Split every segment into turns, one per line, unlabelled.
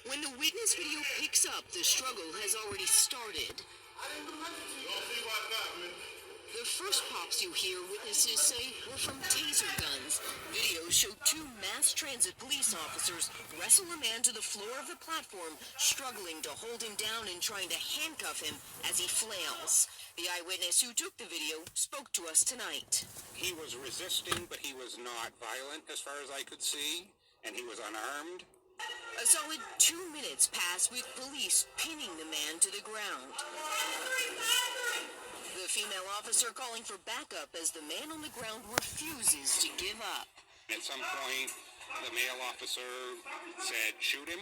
When the witness video picks up, the struggle has already started. The first pops you hear, witnesses say, were from taser guns. Videos show two mass transit police officers wrestle a man to the floor of the platform, struggling to hold him down and trying to handcuff him as he flails. The eyewitness who took the video spoke to us tonight.
He was resisting, but he was not violent as far as I could see, and he was unarmed.
A solid 2 minutes pass with police pinning the man to the ground. The female officer calling for backup as the man on the ground refuses to give up.
At some point, the male officer said, shoot him.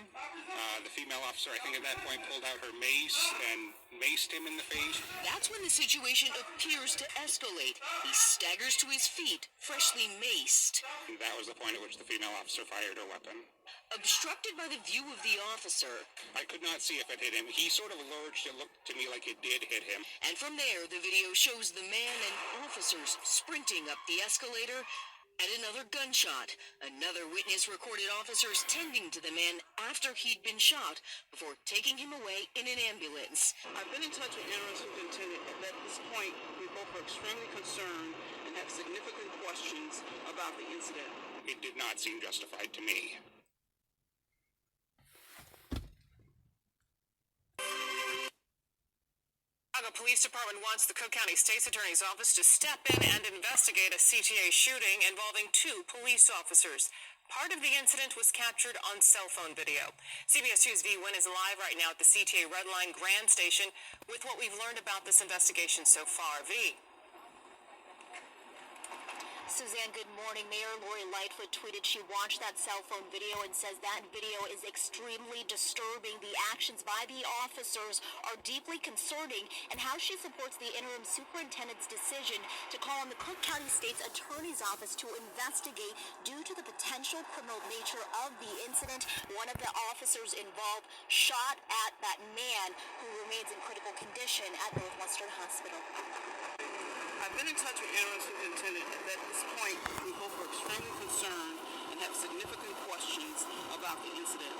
The female officer, I think at that point, pulled out her mace and maced him in the face.
That's when the situation appears to escalate. He staggers to his feet, freshly maced.
That was the point at which the female officer fired her weapon.
Obstructed by the view of the officer.
I could not see if it hit him. He sort of lurched. It looked to me like it did hit him.
And from there, the video shows the man and officers sprinting up the escalator. And another gunshot. Another witness recorded officers tending to the man after he'd been shot before taking him away in an ambulance.
I've been in touch with Interim Superintendent, and at this point, we both are extremely concerned and have significant questions about the incident.
It did not seem justified to me.
The Police Department wants the Cook County State's Attorney's Office to step in and investigate a CTA shooting involving 2 police officers. Part of the incident was captured on cell phone video. CBS 2's V Wynn is live right now at the CTA Red Line Grand Station with what we've learned about this investigation so far. V.
Suzanne, good morning. Mayor Lori Lightfoot tweeted she watched that cell phone video and says that video is extremely disturbing. The actions by the officers are deeply concerning, and how she supports the interim superintendent's decision to call on the Cook County State's Attorney's Office to investigate due to the potential criminal nature of the incident. One of the officers involved shot at that man who remains in critical condition at Northwestern Hospital.
I've been in touch with Interim Superintendent, and at this point, we both are extremely concerned and have significant questions about the incident.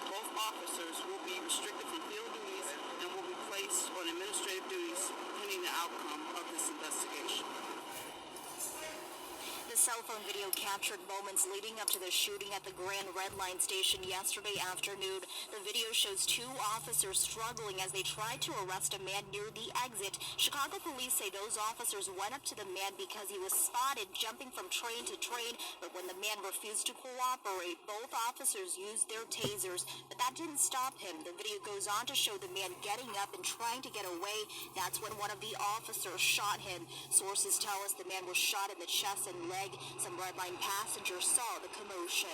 Both officers will be restricted from field duties and will be placed on administrative duties pending the outcome of this investigation.
The cell phone video captured moments leading up to the shooting at the Grand Red Line station yesterday afternoon. The video shows 2 officers struggling as they tried to arrest a man near the exit. Chicago police say those officers went up to the man because he was spotted jumping from train to train, but when the man refused to cooperate, both officers used their tasers, but that didn't stop him. The video goes on to show the man getting up and trying to get away. That's when one of the officers shot him. Sources tell us the man was shot in the chest and leg. Some Red Line passengers saw the commotion.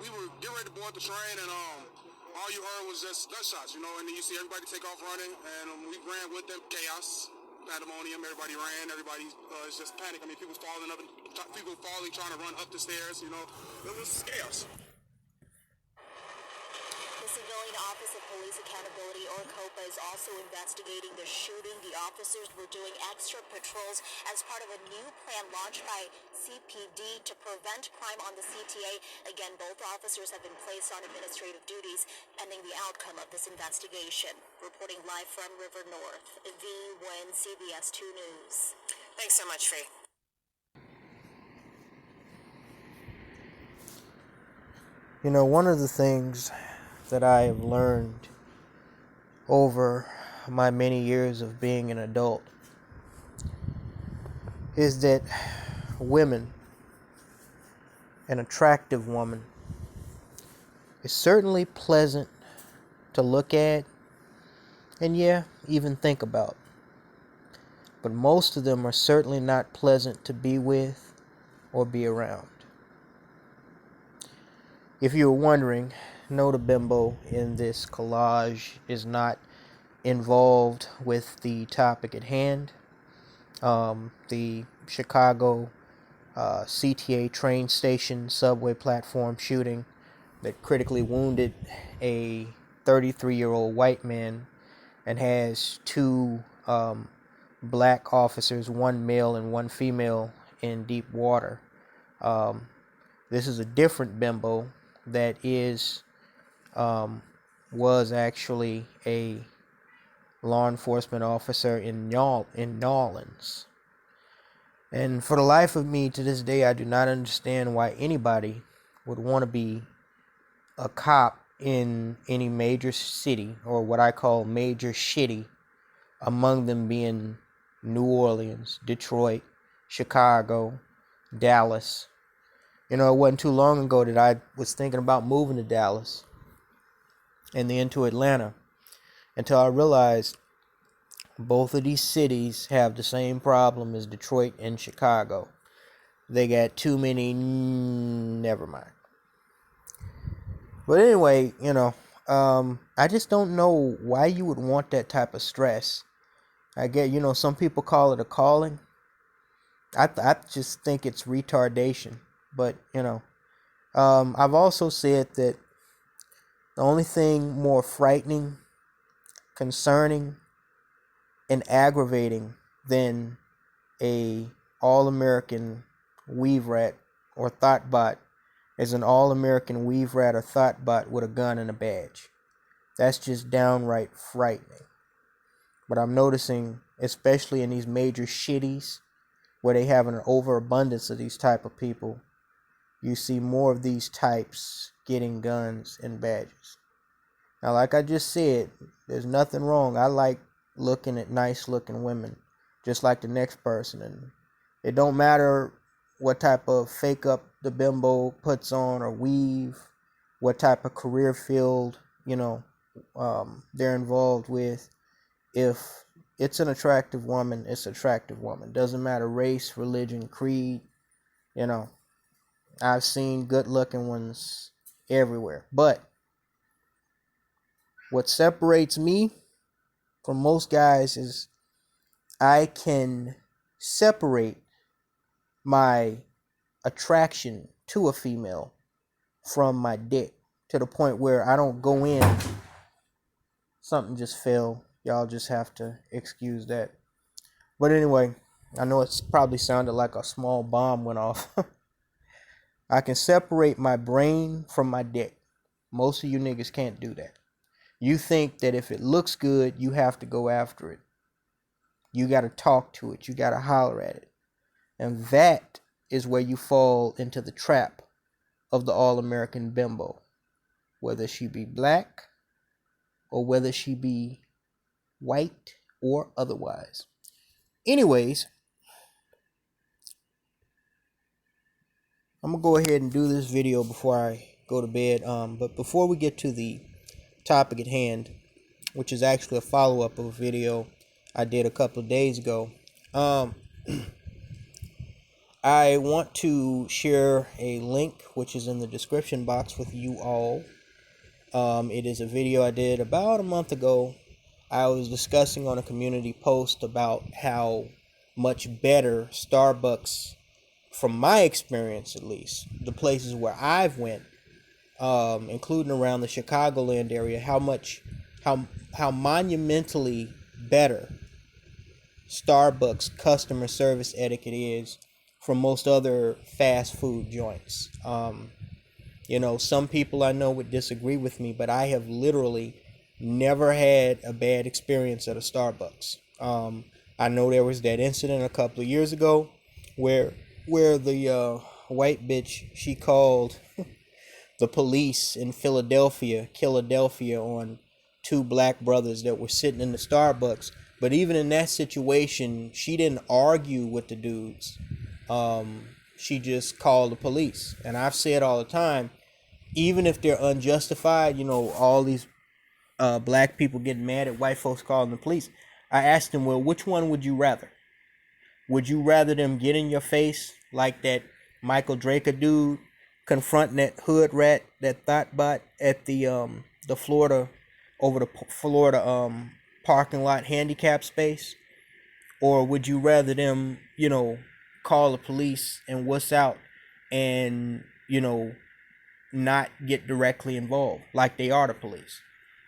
We were getting ready to board the train, and all you heard was just gunshots, and then you see everybody take off running, and we ran with them. Chaos, pandemonium, everybody ran, everybody is just panic. I mean, people falling, trying to run up the stairs, it was chaos.
The Civilian Office of Police Accountability, or COPA, is also investigating the shooting. The officers were doing extra patrols as part of a new plan launched by CPD to prevent crime on the CTA. Again, both officers have been placed on administrative duties pending the outcome of this investigation. Reporting live from River North, V. Wynn, CBS 2 News.
Thanks so much, V.
One of the things that I have learned over my many years of being an adult is that women, an attractive woman, is certainly pleasant to look at and even think about. But most of them are certainly not pleasant to be with or be around. If you were wondering, no, the bimbo in this collage is not involved with the topic at hand. The Chicago CTA train station subway platform shooting that critically wounded a 33-year-old white man and has 2 black officers, 1 male and 1 female, in deep water. This is a different bimbo that is was actually a law enforcement officer in New Orleans. And for the life of me, to this day, I do not understand why anybody would want to be a cop in any major city, or what I call major shitty, among them being New Orleans, Detroit, Chicago, Dallas. It wasn't too long ago that I was thinking about moving to Dallas and then to Atlanta, until I realized both of these cities have the same problem as Detroit and Chicago. They got too many. Never mind. But anyway, I just don't know why you would want that type of stress. I get, some people call it a calling. I just think it's retardation. But, I've also said that the only thing more frightening, concerning, and aggravating than a all-American weave rat or thought bot is an all-American weave rat or thought bot with a gun and a badge. That's just downright frightening. But I'm noticing, especially in these major shitties where they have an overabundance of these type of people, you see more of these types getting guns and badges. Now, like I just said, there's nothing wrong. I like looking at nice looking women just like the next person, and it don't matter what type of fake up the bimbo puts on or weave, what type of career field they're involved with. If it's an attractive woman, it's an attractive woman. Doesn't matter race, religion, creed. I've seen good looking ones everywhere. But what separates me from most guys is I can separate my attraction to a female from my dick, to the point where I don't go in. Something just fell. Y'all just have to excuse that. But anyway, I know it's probably sounded like a small bomb went off. I can separate my brain from my dick. Most of you niggas can't do that. You think that if it looks good, you have to go after it. You got to talk to it. You got to holler at it. And that is where you fall into the trap of the all-American bimbo. Whether she be black or whether she be white or otherwise. Anyways, I'm going to go ahead and do this video before I go to bed. But before we get to the topic at hand, which is actually a follow-up of a video I did a couple of days ago, I want to share a link which is in the description box with you all. It is a video I did about a month ago. I was discussing on a community post about how much better Starbucks, from my experience at least, the places where I've went, including around the Chicagoland area, how monumentally better Starbucks customer service etiquette is from most other fast food joints. Some people I know would disagree with me, but I have literally never had a bad experience at a Starbucks. I know there was that incident a couple of years ago where the white bitch, she called the police in Philadelphia on two black brothers that were sitting in the Starbucks. But even in that situation, she didn't argue with the dudes. She just called the police. And I've said all the time, even if they're unjustified, all these black people getting mad at white folks calling the police. I asked them, well, which one would you rather? Would you rather them get in your face like that Michael Draker dude confronting that hood rat, that thought bot at the Florida parking lot handicap space? Or would you rather them, call the police and wuss out and, not get directly involved like they are the police?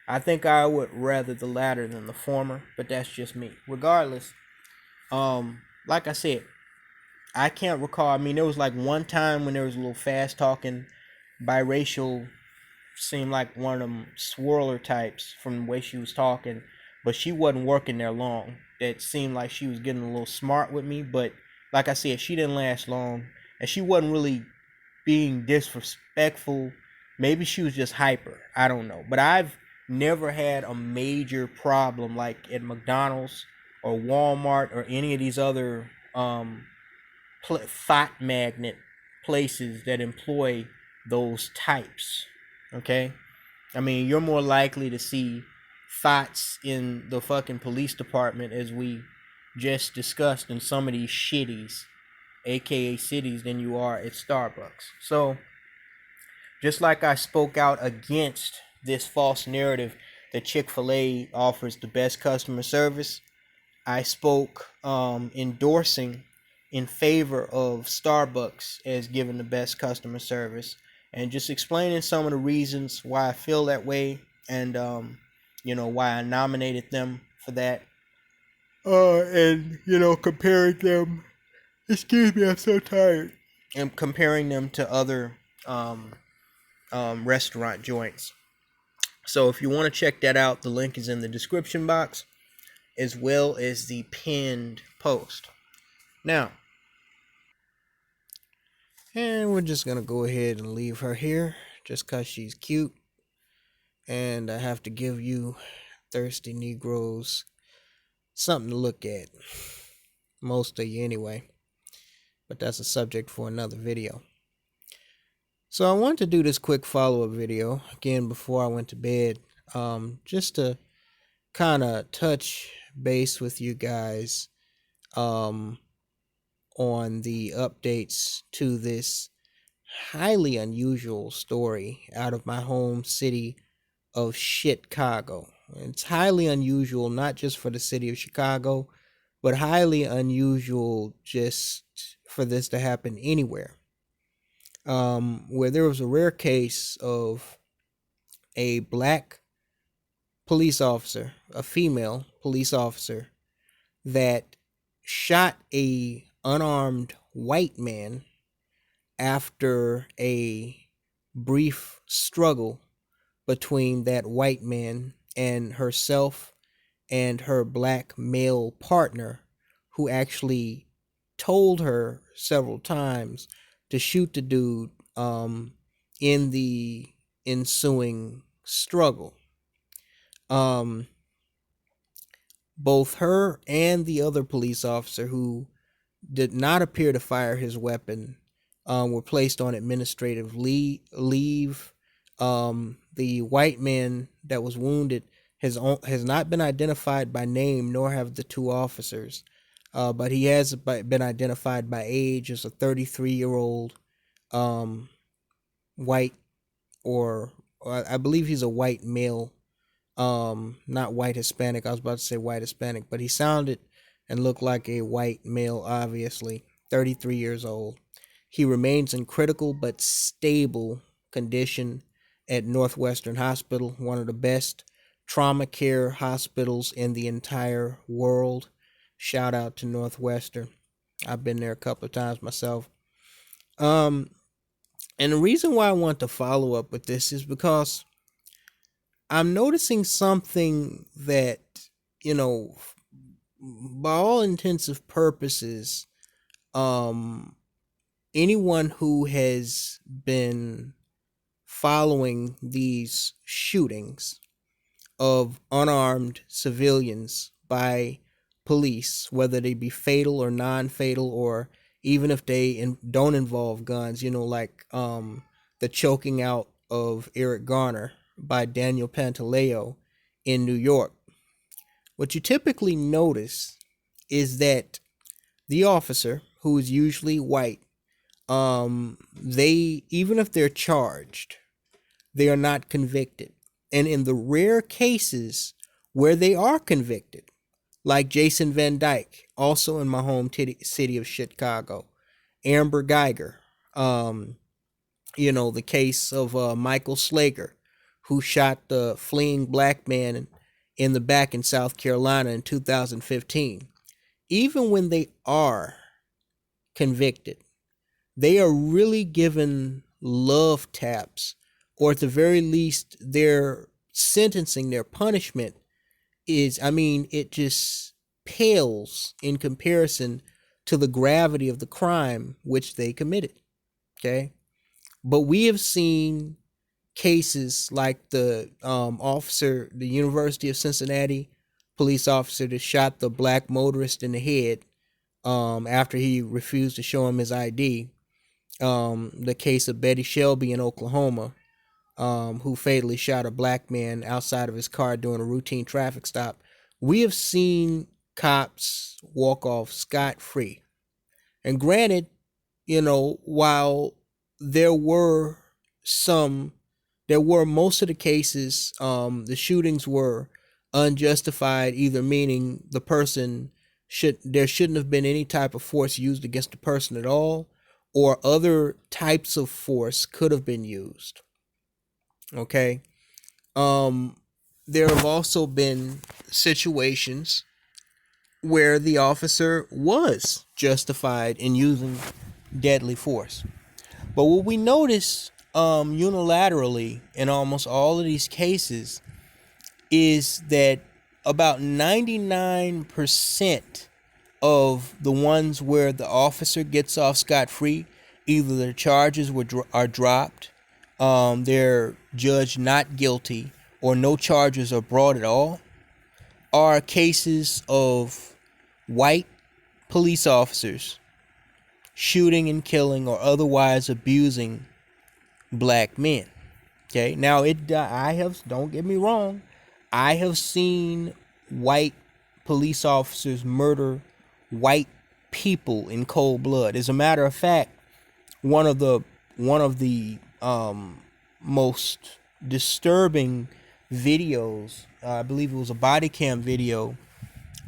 I think I would rather the latter than the former, but that's just me. Regardless, like I said, I can't recall. I mean, there was like one time when there was a little fast talking biracial seemed like one of them swirler types from the way she was talking, but she wasn't working there long. It seemed like she was getting a little smart with me, but like I said, she didn't last long, and she wasn't really being disrespectful. Maybe she was just hyper. I don't know. But I've never had a major problem like at McDonald's or Walmart or any of these other thought magnet places that employ those types. Okay? I mean, you're more likely to see thoughts in the fucking police department, as we just discussed, in some of these shitties, aka cities, than you are at Starbucks. So, just like I spoke out against this false narrative that Chick-fil-A offers the best customer service, I spoke endorsing in favor of Starbucks as giving the best customer service, and just explaining some of the reasons why I feel that way, and why I nominated them for that. And comparing them. Excuse me, I'm so tired. And comparing them to other restaurant joints. So if you want to check that out, the link is in the description box, as well as the pinned post. Now, and we're just going to go ahead and leave her here just because she's cute. And I have to give you thirsty Negroes something to look at. Most of you anyway. But that's a subject for another video. So I want to do this quick follow-up video again before I went to bed, just to kind of touch base with you guys on the updates to this highly unusual story out of my home city of Chicago. It's highly unusual, not just for the city of Chicago, but highly unusual just for this to happen anywhere. Where there was a rare case of a black police officer, a female police officer, that shot a unarmed white man after a brief struggle between that white man and herself and her black male partner, who actually told her several times to shoot the dude in the ensuing struggle. Both her and the other police officer, who did not appear to fire his weapon, were placed on administrative leave. The white man that was wounded has not been identified by name, nor have the two officers. But he has been identified by age as a 33-year-old white, or I believe he's a white male, not white Hispanic. I was about to say white Hispanic, but he sounded and looked like a white male, obviously, 33 years old. He remains in critical but stable condition at Northwestern Hospital, one of the best trauma care hospitals in the entire world. Shout out to Northwestern. I've been there a couple of times myself. And the reason why I want to follow up with this is because I'm noticing something that, by all intensive purposes, anyone who has been following these shootings of unarmed civilians by police, whether they be fatal or non-fatal, or even if they don't involve guns, like the choking out of Eric Garner by Daniel Pantaleo in New York. What you typically notice is that the officer, who is usually white, they, even if they're charged, they are not convicted. And in the rare cases where they are convicted, like Jason Van Dyke, also in my home city of Chicago, Amber Geiger, the case of Michael Slager, who shot the fleeing black man in the back in South Carolina in 2015. Even when they are convicted, they are really given love taps or at the very least, their sentencing, their punishment is, I mean, it just pales in comparison to the gravity of the crime which they committed. Okay. But we have seen cases like the officer, the University of Cincinnati police officer that shot the black motorist in the head after he refused to show him his ID. The case of Betty Shelby in Oklahoma, who fatally shot a black man outside of his car during a routine traffic stop. We have seen cops walk off scot-free. And granted, while there were most of the cases, the shootings were unjustified, either meaning there shouldn't have been any type of force used against the person at all, or other types of force could have been used. Okay. There have also been situations where the officer was justified in using deadly force. But what we notice unilaterally in almost all of these cases is that about 99% of the ones where the officer gets off scot-free, either the charges are dropped, they're judged not guilty, or no charges are brought at all, are cases of white police officers shooting and killing or otherwise abusing black men. Okay, now don't get me wrong, I have seen white police officers murder white people in cold blood. As a matter of fact, one of the most disturbing videos, I believe it was a body cam video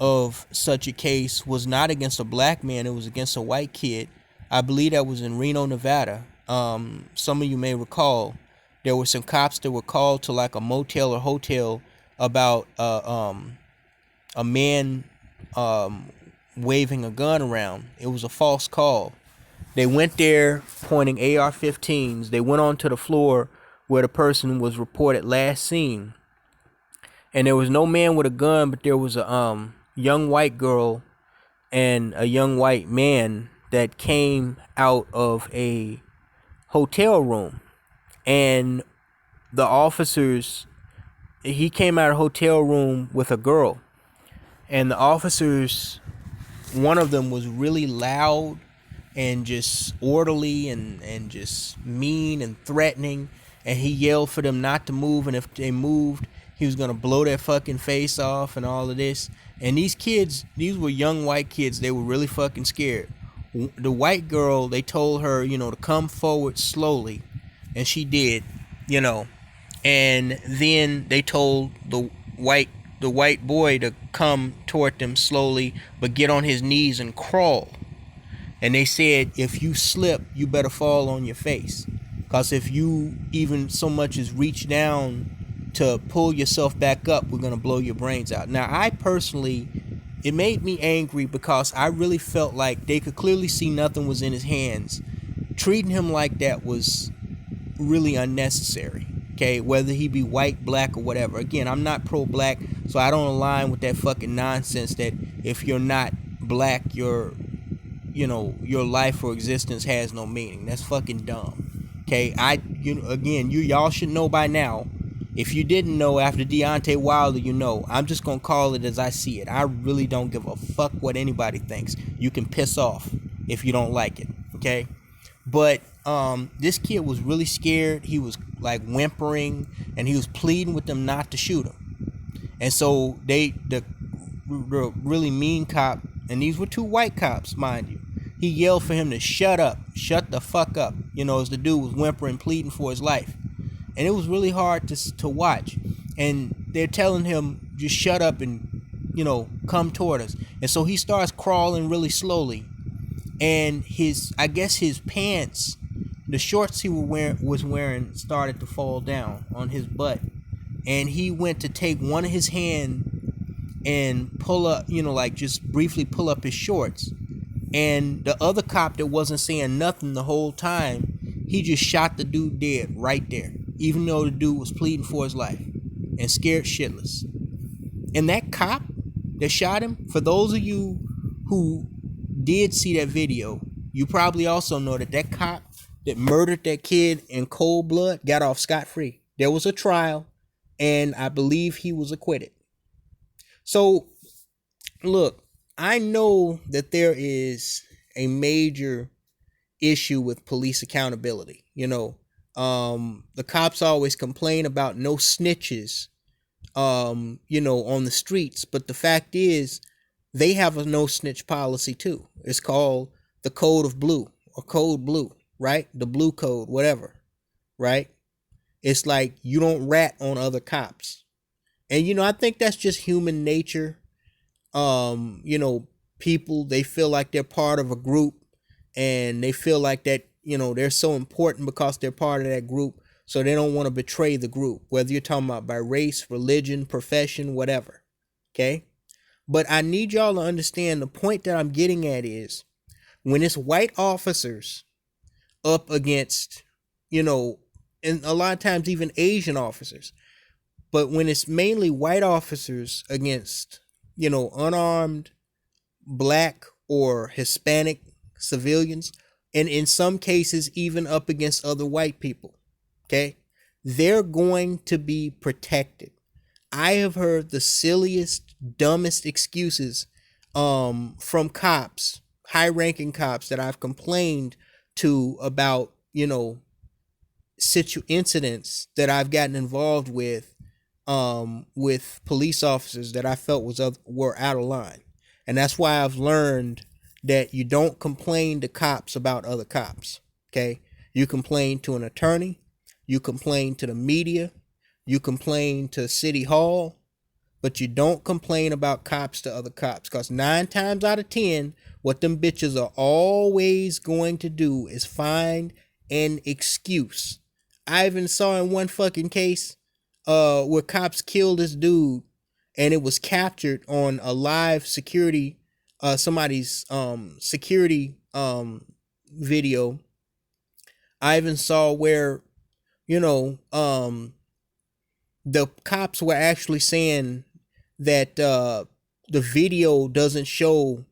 of such a case, was not against a black man, it was against a white kid. I believe that was in Reno, Nevada. Some of you may recall there were some cops that were called to like a motel or hotel about a man waving a gun around. It was a false call. They went there pointing AR-15s. They went onto the floor where the person was reported last seen. And there was no man with a gun, but there was a young white girl and a young white man that came out of a hotel room. And the officers, he came out of a hotel room with a girl. And the officers, one of them was really loud and just orderly and just mean and threatening. And he yelled for them not to move. And if they moved, he was going to blow their fucking face off and all of this. And these kids, these were young white kids. They were really fucking scared. The white girl, they told her, to come forward slowly. And she did, And then they told the white boy to come toward them slowly, but get on his knees and crawl. And they said, if you slip, you better fall on your face. Because if you even so much as reach down to pull yourself back up, we're going to blow your brains out. Now, I personally, it made me angry because I really felt like they could clearly see nothing was in his hands. Treating him like that was really unnecessary. Okay, whether he be white, black, or whatever. Again, I'm not pro-black, so I don't align with that fucking nonsense that if you're not black, your life or existence has no meaning. That's fucking dumb. Okay, y'all should know by now. If you didn't know after Deontay Wilder, I'm just gonna call it as I see it. I really don't give a fuck what anybody thinks. You can piss off if you don't like it. Okay, but this kid was really scared. He was like whimpering and he was pleading with them not to shoot him. And so the really mean cop, and these were two white cops, mind you, he yelled for him to shut the fuck up, as the dude was whimpering, pleading for his life. And it was really hard to watch. And they're telling him, just shut up and, come toward us. And so he starts crawling really slowly. And his pants, the shorts he was wearing started to fall down on his butt. And he went to take one of his hand and pull up, just briefly pull up his shorts. And the other cop that wasn't saying nothing the whole time, he just shot the dude dead right there. even though the dude was pleading for his life and scared shitless. And that cop that shot him, for those of you who did see that video, you probably also know that that cop that murdered that kid in cold blood got off scot-free. There was a trial, and I believe he was acquitted. So, look, I know that there is a major issue with police accountability. The cops always complain about no snitches, on the streets. But the fact is, they have a no snitch policy too. It's called the Code of Blue or Code Blue, right? The Blue Code, whatever, right? It's like you don't rat on other cops. And, I think that's just human nature. People, they feel like they're part of a group, and they feel like that, they're so important because they're part of that group. So they don't want to betray the group, whether you're talking about by race, religion, profession, whatever. Okay. But I need y'all to understand the point that I'm getting at is when it's white officers up against, and a lot of times even Asian officers, but when it's mainly white officers against, unarmed black or Hispanic civilians, and in some cases even up against other white people, okay, they're going to be protected. I have heard the silliest, dumbest excuses from cops, high-ranking cops that I've complained to about, incidents that I've gotten involved with police officers that I felt were out of line. And that's why I've learned that you don't complain to cops about other cops, okay? You complain to an attorney, you complain to the media, you complain to City Hall, but you don't complain about cops to other cops, because 9 times out of 10, what them bitches are always going to do is find an excuse. I even saw in one fucking case where cops killed this dude, and it was captured on a live security, somebody's security video. I even saw where, the cops were actually saying that the video doesn't show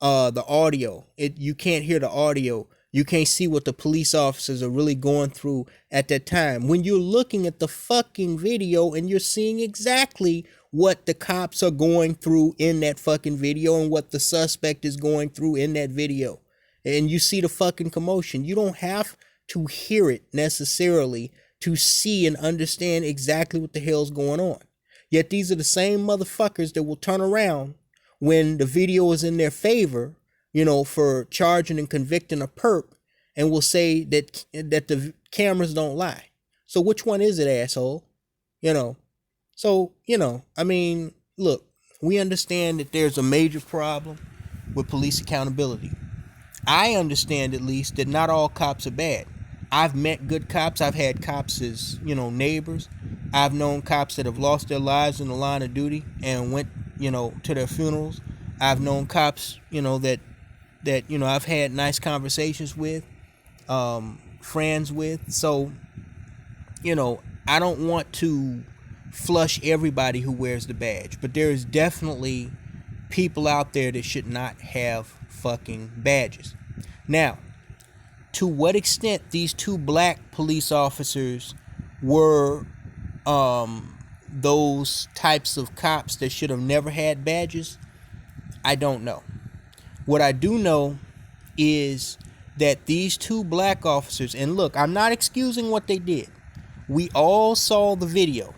the audio. You can't hear the audio. You can't see what the police officers are really going through at that time. When you're looking at the fucking video and you're seeing exactly what the cops are going through in that fucking video and what the suspect is going through in that video. And you see the fucking commotion. You don't have to hear it necessarily to see and understand exactly what the hell's going on. Yet these are the same motherfuckers that will turn around when the video is in their favor, for charging and convicting a perp, and will say that the cameras don't lie. So which one is it, asshole? So, I mean, look, we understand that there's a major problem with police accountability. I understand, at least, that not all cops are bad. I've met good cops. I've had cops as, neighbors. I've known cops that have lost their lives in the line of duty and went, to their funerals. I've known cops, that I've had nice conversations with, friends with. So, I don't want to flush everybody who wears the badge, but there is definitely people out there that should not have fucking badges. Now, to what extent these 2 black police officers were those types of cops that should have never had badges, I don't know. What I do know is that these 2 black officers, and look, I'm not excusing what they did. We all saw the video.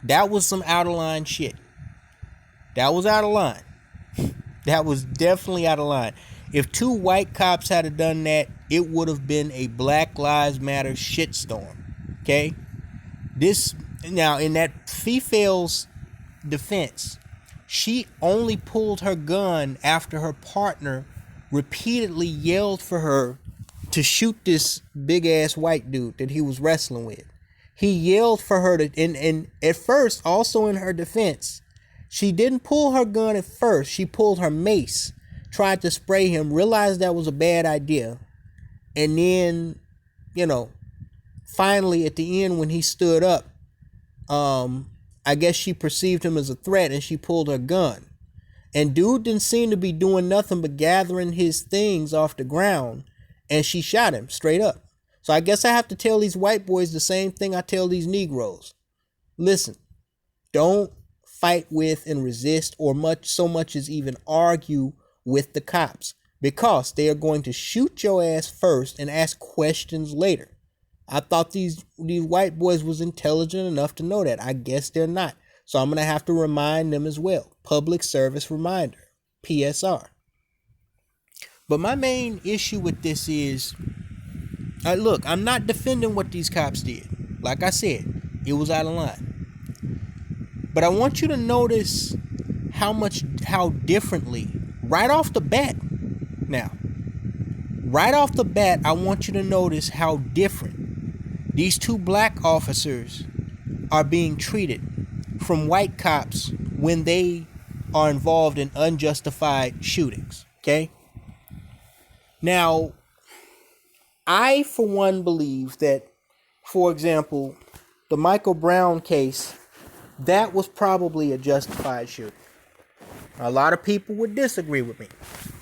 That was some out of line shit. That was out of line. That was definitely out of line. If 2 white cops had done that, it would have been a Black Lives Matter shitstorm. Okay? Now, in that female's defense, she only pulled her gun after her partner repeatedly yelled for her to shoot this big ass white dude that he was wrestling with. He yelled for her to, and at first, also in her defense, she didn't pull her gun at first. She pulled her mace, tried to spray him, realized that was a bad idea, and then, finally at the end when he stood up, I guess she perceived him as a threat and she pulled her gun. And dude didn't seem to be doing nothing but gathering his things off the ground, and she shot him straight up. So I guess I have to tell these white boys the same thing I tell these Negroes. Listen, don't fight with and resist or so much as even argue with the cops, because they are going to shoot your ass first and ask questions later. I thought these white boys was intelligent enough to know that. I guess they're not. So I'm going to have to remind them as well. Public service reminder, PSR. But my main issue with this is, look, I'm not defending what these cops did. Like I said, it was out of line. But I want you to notice how differently, right off the bat, I want you to notice how different these two black officers are being treated from white cops when they are involved in unjustified shootings. Okay? Now, I, for one, believe that, for example, the Michael Brown case, that was probably a justified shooting. A lot of people would disagree with me,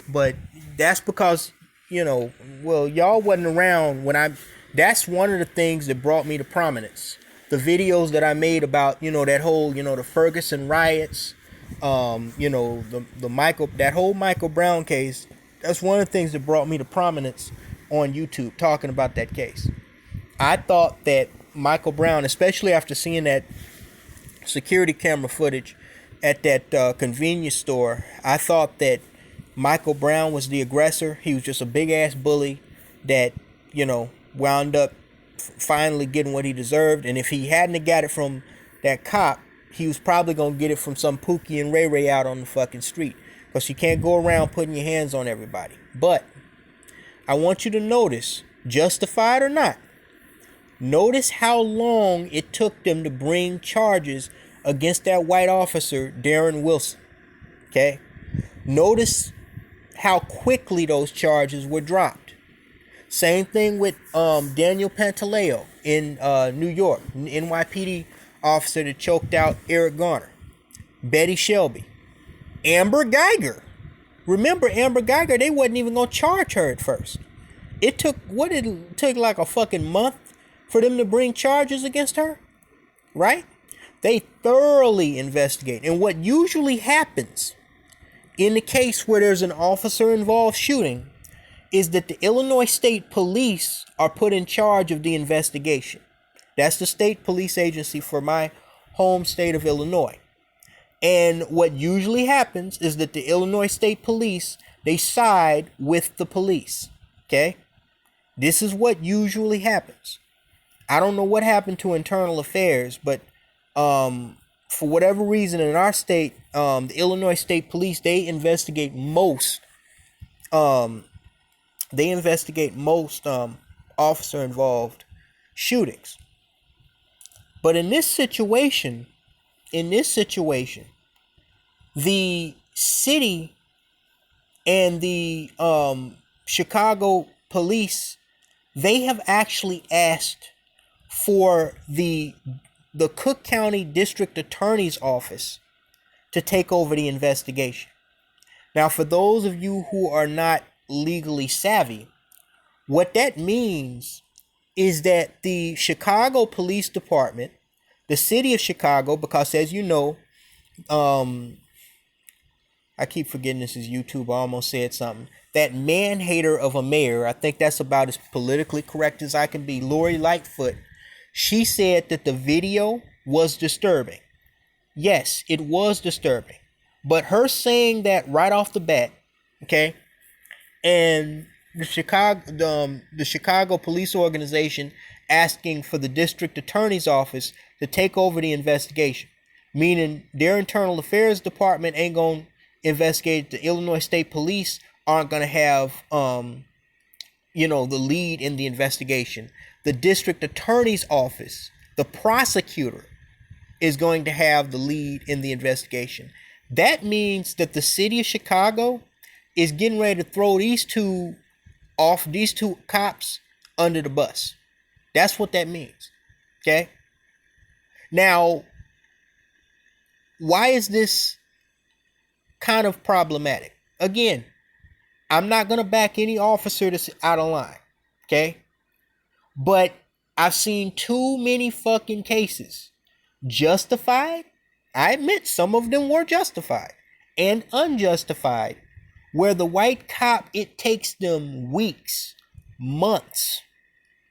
but that's because, y'all wasn't around when that's one of the things that brought me to prominence. The videos that I made about, that whole, the Ferguson riots, that whole Michael Brown case, that's one of the things that brought me to prominence on YouTube, talking about that case. I thought that Michael Brown, especially after seeing that security camera footage at that convenience store, I thought that Michael Brown was the aggressor. He was just a big ass bully that, wound up finally getting what he deserved. And if he hadn't got it from that cop, he was probably going to get it from some Pookie and Ray Ray out on the fucking street. Because you can't go around putting your hands on everybody. But I want you to notice, justified or not, notice how long it took them to bring charges against that white officer, Darren Wilson. Okay? Notice how quickly those charges were dropped. Same thing with Daniel Pantaleo in New York, NYPD officer that choked out Eric Garner. Betty Shelby. Amber Geiger. Remember Amber Geiger, they wasn't even going to charge her at first. It took like a fucking month for them to bring charges against her, right? They thoroughly investigate. And what usually happens in the case where there's an officer involved shooting is that the Illinois State Police are put in charge of the investigation. That's the state police agency for my home state of Illinois. And what usually happens is that the Illinois State Police, they side with the police. Okay? This is what usually happens. I don't know what happened to internal affairs, but for whatever reason in our state, the Illinois State Police, they investigate most officer involved shootings. But in this situation, the city and the Chicago police, they have actually asked for the Cook County District Attorney's Office to take over the investigation. Now, for those of you who are not legally savvy, what that means is that the Chicago Police Department, the city of Chicago, because as you know, I keep forgetting this is YouTube, I almost said something. That man-hater of a mayor, I think that's about as politically correct as I can be, Lori Lightfoot, she said that the video was disturbing. Yes, it was disturbing. But her saying that right off the bat, okay, and the Chicago police organization asking for the district attorney's office to take over the investigation, meaning their internal affairs department ain't going to investigate, the Illinois State Police aren't going to have, the lead in the investigation. The district attorney's office, the prosecutor, is going to have the lead in the investigation. That means that the city of Chicago is getting ready to throw these two cops under the bus. That's what that means. Okay? Now, why is this kind of problematic? Again, I'm not going to back any officer that's out of line. Okay? But I've seen too many fucking cases. Justified? I admit some of them were justified. And unjustified. Where the white cop, it takes them weeks, months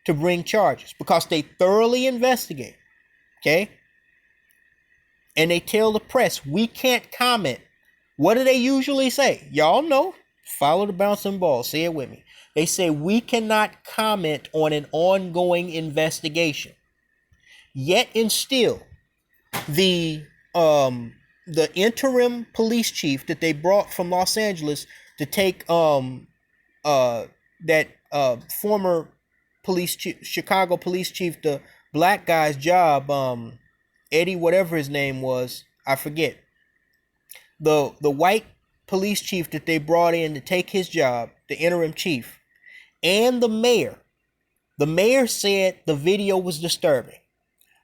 to bring charges. Because they thoroughly investigate. Okay? And they tell the press, we can't comment. What do they usually say? Y'all know. Follow the bouncing ball. Say it with me. They say we cannot comment on an ongoing investigation. Yet and still, the interim police chief that they brought from Los Angeles to take that former police chief, Chicago police chief, the black guy's job, Eddie, whatever his name was, I forget. The white police chief that they brought in to take his job, the interim chief, and the mayor. The mayor said the video was disturbing.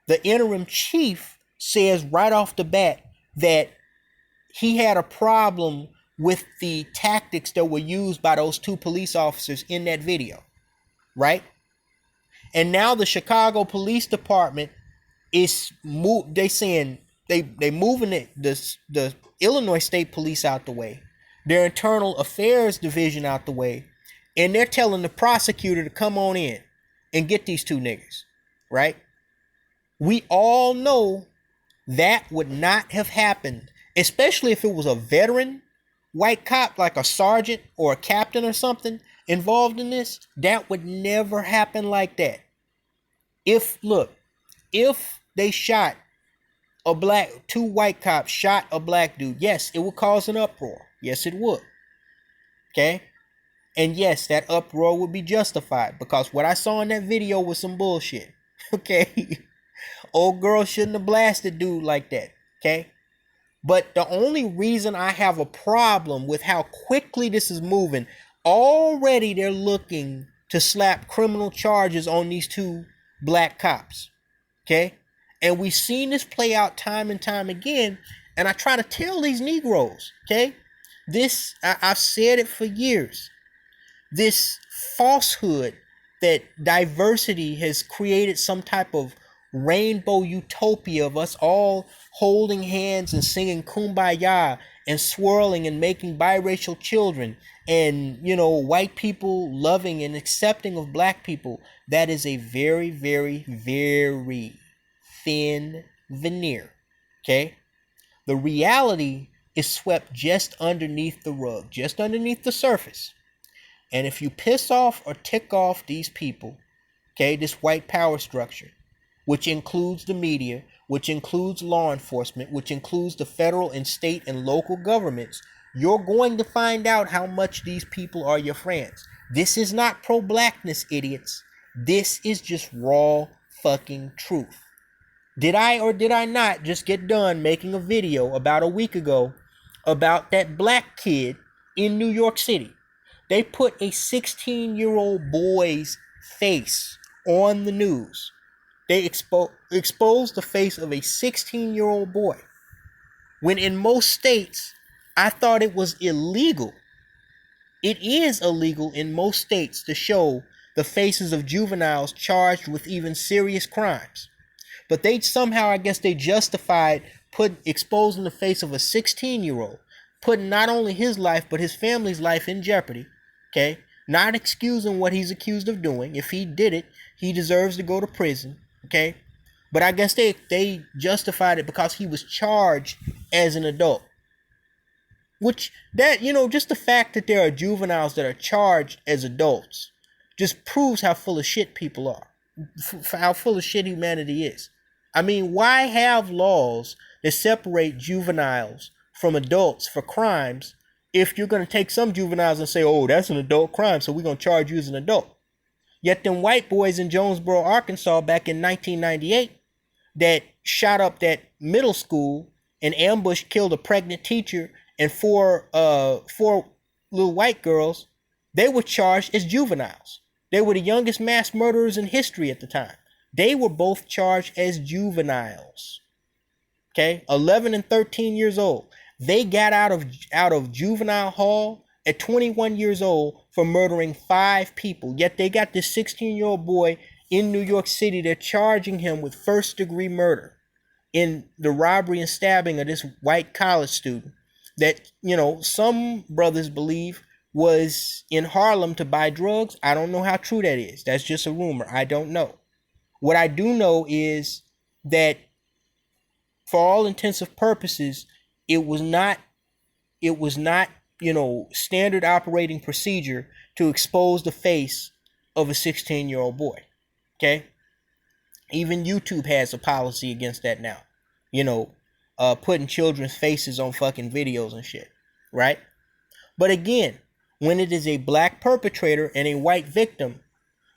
The interim chief says right off the bat that he had a problem with the tactics that were used by those two police officers in that video. Right? And now the Chicago Police Department is they saying they moving the Illinois State Police out the way, their Internal Affairs Division out the way, and they're telling the prosecutor to come on in and get these two niggas, right? We all know that would not have happened, especially if it was a veteran white cop like a sergeant or a captain or something involved in this. That would never happen like that. If they shot two white cops shot a black dude, yes, it would cause an uproar. Yes, it would. Okay? And yes, that uproar would be justified because what I saw in that video was some bullshit. Okay? Old girl shouldn't have blasted dude like that. Okay? But the only reason I have a problem with how quickly this is moving, already they're looking to slap criminal charges on these two black cops. Okay? And we've seen this play out time and time again. And I try to tell these Negroes, okay? I've said it for years. This falsehood that diversity has created some type of rainbow utopia of us all holding hands and singing Kumbaya and swirling and making biracial children and, white people loving and accepting of black people. That is a very, very, very thin veneer. Okay? The reality is swept just underneath the rug, just underneath the surface. And if you piss off or tick off these people, okay, this white power structure, which includes the media, which includes law enforcement, which includes the federal and state and local governments, you're going to find out how much these people are your friends. This is not pro-blackness, idiots. This is just raw fucking truth. Did I or did I not just get done making a video about a week ago about that black kid in New York City? They put a 16-year-old boy's face on the news. They exposed the face of a 16-year-old boy. When in most states, I thought it was illegal. It is illegal in most states to show the faces of juveniles charged with even serious crimes. But they somehow, I guess they justified exposing the face of a 16-year-old, putting not only his life, but his family's life in jeopardy. Okay? Not excusing what he's accused of doing. If he did it, he deserves to go to prison. Okay? But I guess they justified it because he was charged as an adult. Which, just the fact that there are juveniles that are charged as adults just proves how full of shit people are. How full of shit humanity is. I mean, why have laws that separate juveniles from adults for crimes if you're going to take some juveniles and say, oh, that's an adult crime, so we're going to charge you as an adult? Yet them white boys in Jonesboro, Arkansas back in 1998 that shot up that middle school and ambushed, killed a pregnant teacher and four little white girls, they were charged as juveniles. They were the youngest mass murderers in history at the time. They were both charged as juveniles. Okay, 11 and 13 years old. They got out of juvenile hall at 21 years old for murdering 5 people. Yet they got this 16-year-old boy in New York City. They're charging him with first-degree murder in the robbery and stabbing of this white college student that, some brothers believe was in Harlem to buy drugs. I don't know how true that is. That's just a rumor. I don't know. What I do know is that for all intents and purposes, it was not, standard operating procedure to expose the face of a 16-year-old boy. Okay? Even YouTube has a policy against that now. Putting children's faces on fucking videos and shit. Right? But again, when it is a black perpetrator and a white victim,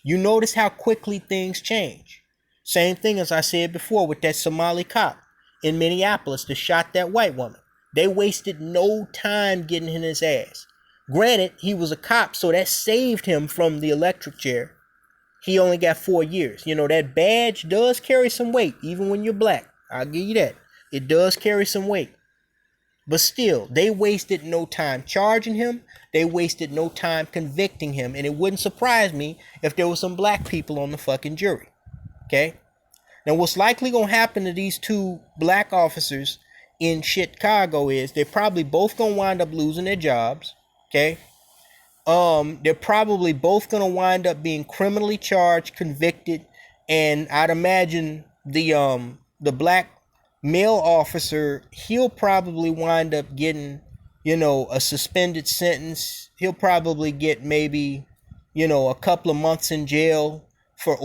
you notice how quickly things change. Same thing as I said before with that Somali cop in Minneapolis that shot that white woman. They wasted no time getting in his ass. Granted, he was a cop, so that saved him from the electric chair. He only got 4 years. That badge does carry some weight, even when you're black. I'll give you that. It does carry some weight. But still, they wasted no time charging him. They wasted no time convicting him. And it wouldn't surprise me if there were some black people on the fucking jury. Okay? Now, what's likely going to happen to these 2 black officers in Chicago is they're probably both going to wind up losing their jobs. Okay? They're probably both going to wind up being criminally charged, convicted, and I'd imagine the black male officer, he'll probably wind up getting, a suspended sentence. He'll probably get maybe, a couple of months in jail for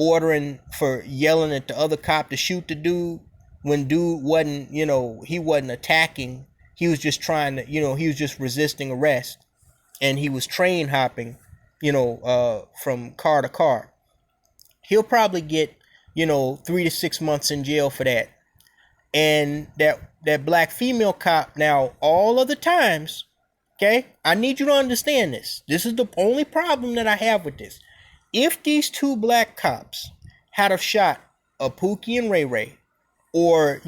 yelling at the other cop to shoot the dude when dude wasn't, he wasn't attacking. He was just trying to, he was just resisting arrest. And he was train hopping, from car to car. He'll probably get, 3 to 6 months in jail for that. And that black female cop, now, all of the times, okay, I need you to understand this. This is the only problem that I have with this. If these 2 black cops had have shot a Pookie and Ray Ray, or,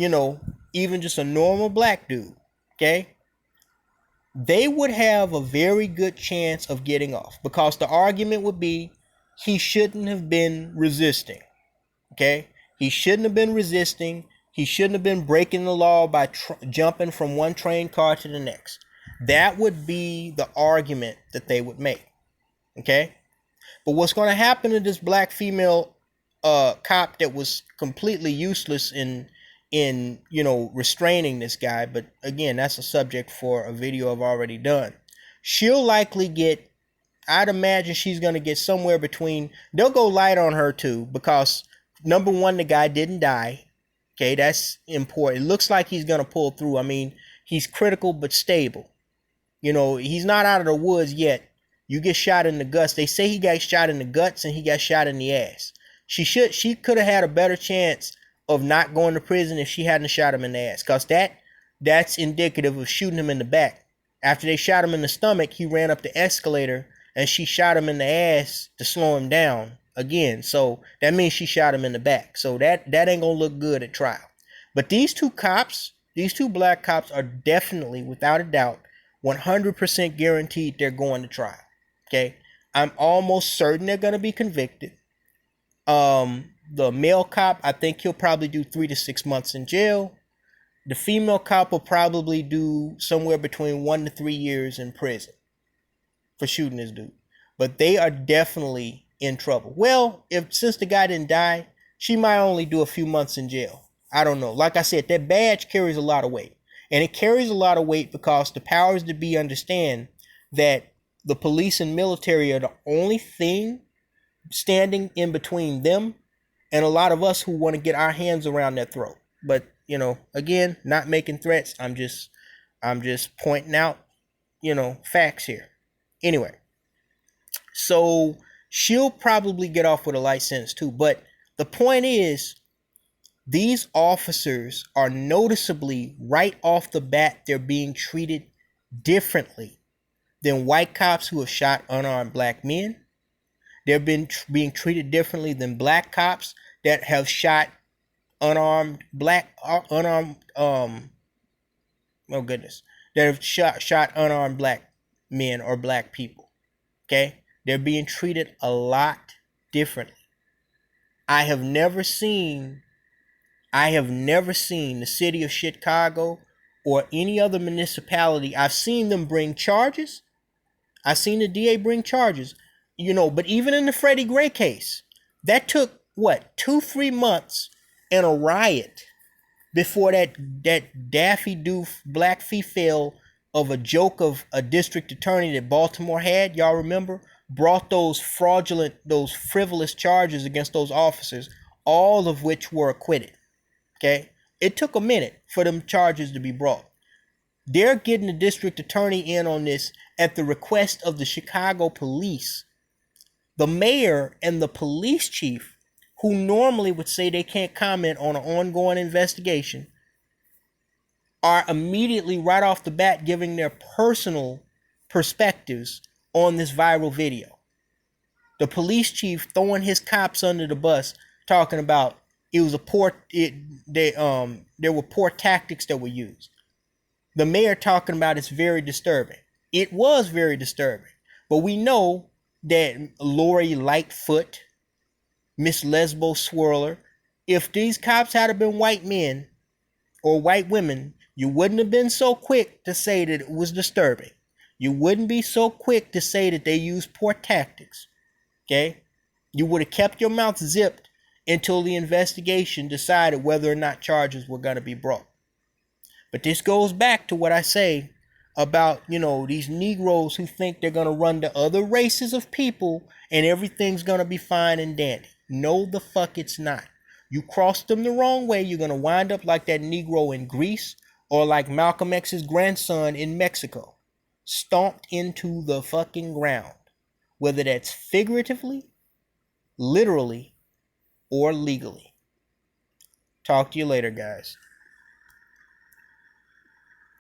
even just a normal black dude, okay, they would have a very good chance of getting off, because the argument would be he shouldn't have been resisting. Okay? He shouldn't have been resisting. He shouldn't have been breaking the law by jumping from one train car to the next. That would be the argument that they would make. Okay? But what's going to happen to this black female cop that was completely useless in restraining this guy, but again, that's a subject for a video I've already done. She'll likely get, I'd imagine she's going to get somewhere between, they'll go light on her too, because number one, the guy didn't die. Okay, that's important. It looks like he's going to pull through. I mean, he's critical but stable. He's not out of the woods yet. You get shot in the guts. They say he got shot in the guts and he got shot in the ass. She could have had a better chance of not going to prison if she hadn't shot him in the ass, because that's indicative of shooting him in the back. After they shot him in the stomach, he ran up the escalator and she shot him in the ass to slow him down again. So that means she shot him in the back. So that ain't gonna look good at trial. But these 2 cops, these 2 black cops, are definitely, without a doubt, 100% guaranteed they're going to trial. Okay, I'm almost certain they're gonna be convicted. The male cop, I think he'll probably do 3 to 6 months in jail. The female cop will probably do somewhere between 1 to 3 years in prison for shooting this dude. But they are definitely in trouble. Well, since the guy didn't die, she might only do a few months in jail. I don't know. Like I said, that badge carries a lot of weight. And it carries a lot of weight because the powers that be understand that the police and military are the only thing standing in between them and a lot of us who want to get our hands around their throat. But, again, not making threats. I'm just pointing out, facts here. Anyway, so she'll probably get off with a light sentence too. But the point is, these officers are noticeably, right off the bat, they're being treated differently than white cops who have shot unarmed black men, They're being treated differently than black cops that have shot unarmed oh goodness, that have shot unarmed black men or black people. Okay, they're being treated a lot differently. I have never seen the city of Chicago or any other municipality. I've seen them bring charges. I've seen the DA bring charges, but even in the Freddie Gray case, that took what, 2-3 months and a riot before that Daffy Doof black fell of a joke of a district attorney that Baltimore had, y'all remember, brought those frivolous charges against those officers, all of which were acquitted. Okay, it took a minute for them charges to be brought. They're getting the district attorney in on this at the request of the Chicago police. The mayor and the police chief, who normally would say they can't comment on an ongoing investigation, are immediately right off the bat giving their personal perspectives on this viral video. The police chief throwing his cops under the bus, talking about there were poor tactics that were used. The mayor talking about it's very disturbing. It was very disturbing. But we know that Lori Lightfoot, Miss Lesbo Swirler, if these cops had been white men or white women, you wouldn't have been so quick to say that it was disturbing. You wouldn't be so quick to say that they used poor tactics. Okay? You would have kept your mouth zipped until the investigation decided whether or not charges were going to be brought. But this goes back to what I say about, these Negroes who think they're going to run to other races of people and everything's going to be fine and dandy. No, the fuck it's not. You cross them the wrong way, you're going to wind up like that Negro in Greece or like Malcolm X's grandson in Mexico, stomped into the fucking ground, whether that's figuratively, literally, or legally. Talk to you later, guys.